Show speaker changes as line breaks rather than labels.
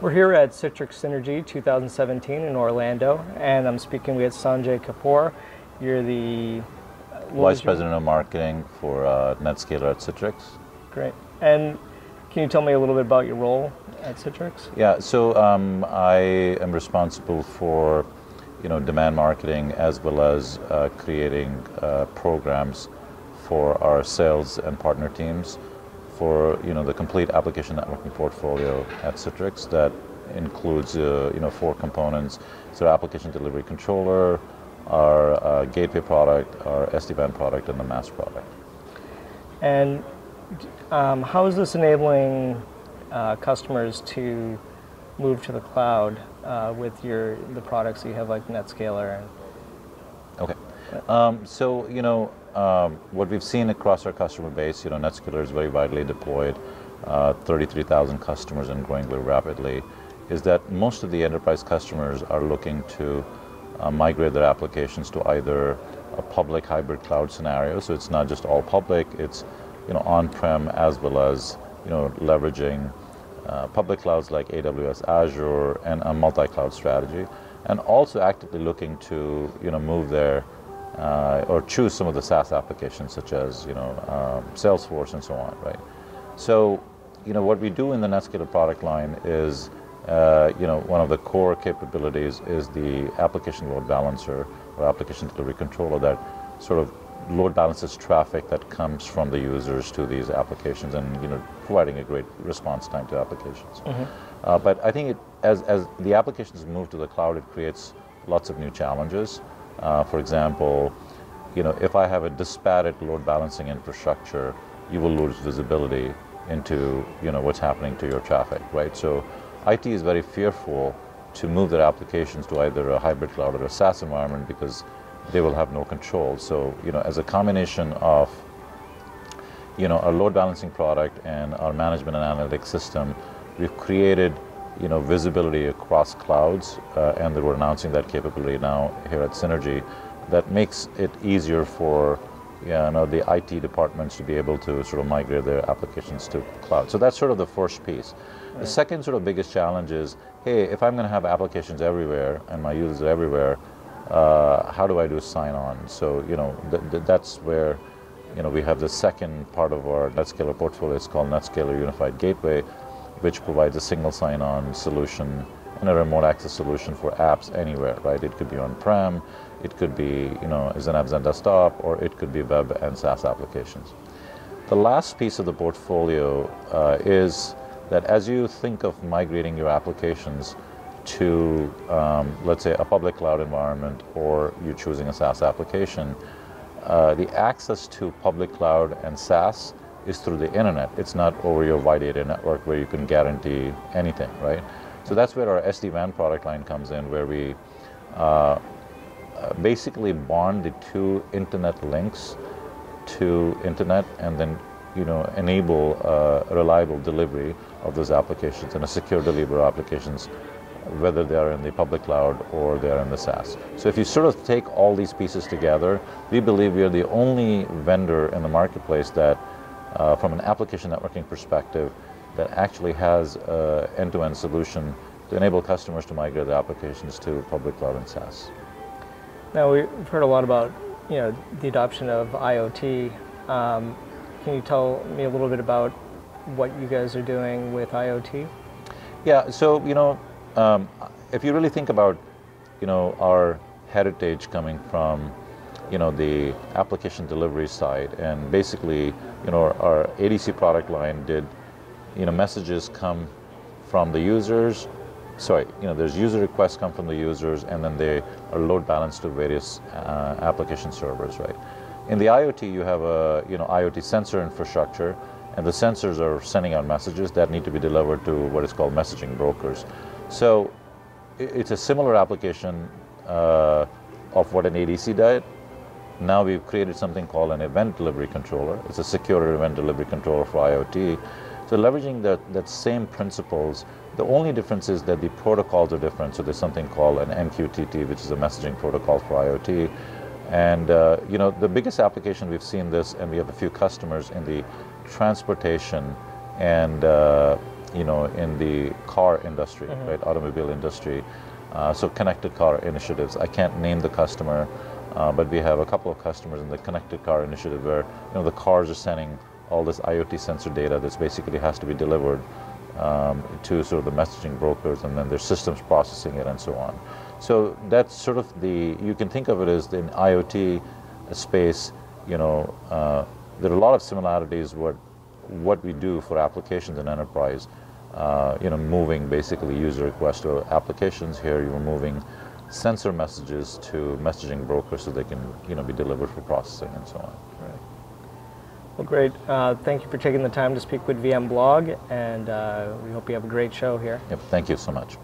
We're here at Citrix Synergy 2017 in Orlando, and I'm speaking with Sanjay Kapoor. You're the
Vice President of Marketing for NetScaler at Citrix.
Great. And can you tell me a little bit about your role at Citrix?
Yeah, so I am responsible for demand marketing as well as creating programs for our sales and partner teams for the complete application networking portfolio at Citrix. That includes 4 components: so application delivery controller, our gateway product, our SD-WAN product, and the mass product.
And how is this enabling customers to move to the cloud with the products that you have, like NetScaler?
Okay, so what we've seen across our customer base, NetScaler is very widely deployed, 33,000 customers and growing very rapidly, is that most of the enterprise customers are looking to migrate their applications to either a public hybrid cloud scenario, so it's not just all public, it's on-prem as well as leveraging public clouds like AWS, Azure, and a multi-cloud strategy, and also actively looking to move their or choose some of the SaaS applications such as Salesforce and so on, right? So what we do in the NetScaler product line is one of the core capabilities is the application load balancer or application delivery controller that sort of load balances traffic that comes from the users to these applications and providing a great response time to applications. Mm-hmm. But I think as the applications move to the cloud, it creates lots of new challenges. For example, if I have a disparate load balancing infrastructure, you will lose visibility into what's happening to your traffic, right? So IT is very fearful to move their applications to either a hybrid cloud or a SaaS environment because they will have no control. So as a combination of our load balancing product and our management and analytics system, we've created visibility across clouds, and we're announcing that capability now here at Synergy. That makes it easier for the IT departments to be able to sort of migrate their applications to cloud. So that's sort of the first piece. Right. The second sort of biggest challenge is, hey, if I'm going to have applications everywhere and my users are everywhere, how do I do sign-on? So that's where we have the second part of our NetScaler portfolio. It's called NetScaler Unified Gateway, which provides a single sign-on solution and a remote access solution for apps anywhere, right? It could be on-prem, it could be as an apps on desktop, or it could be web and SaaS applications. The last piece of the portfolio is that as you think of migrating your applications to, let's say, a public cloud environment, or you're choosing a SaaS application, the access to public cloud and SaaS is through the internet. It's not over your wide area network where you can guarantee anything, right? So that's where our SD-WAN product line comes in, where we basically bond the 2 internet links to internet and then enable a reliable delivery of those applications and a secure delivery of applications, whether they are in the public cloud or they are in the SaaS. So if you sort of take all these pieces together, we believe we are the only vendor in the marketplace that from an application networking perspective that actually has an end-to-end solution to enable customers to migrate their applications to public cloud and SaaS.
Now, we've heard a lot about the adoption of IoT. Can you tell me a little bit about what you guys are doing with IoT?
Yeah, so if you really think about our heritage coming from the application delivery side, and basically our ADC product line did messages come from the users, there's user requests come from the users, and then they are load balanced to various application servers, right? In the IoT, you have a IoT sensor infrastructure, and the sensors are sending out messages that need to be delivered to what is called messaging brokers. So it's a similar application of what an ADC did. Now we've created something called an event delivery controller. It's a secure event delivery controller for IoT. So leveraging that same principles, the only difference is that the protocols are different. So there's something called an MQTT, which is a messaging protocol for IoT. And the biggest application we've seen this, and we have a few customers in the transportation and in the car industry, right, automobile industry. So connected car initiatives. I can't name the customer, but we have a couple of customers in the connected car initiative where the cars are sending all this IoT sensor data that basically has to be delivered to sort of the messaging brokers, and then their systems processing it and so on. So that's sort of you can think of it as in IoT space, there are a lot of similarities what we do for applications in enterprise, moving basically user requests to applications. Here you're moving sensor messages to messaging brokers so they can be delivered for processing and so on.
Right. Well, great. Thank you for taking the time to speak with VMblog, and we hope you have a great show here.
Yep, thank you so much.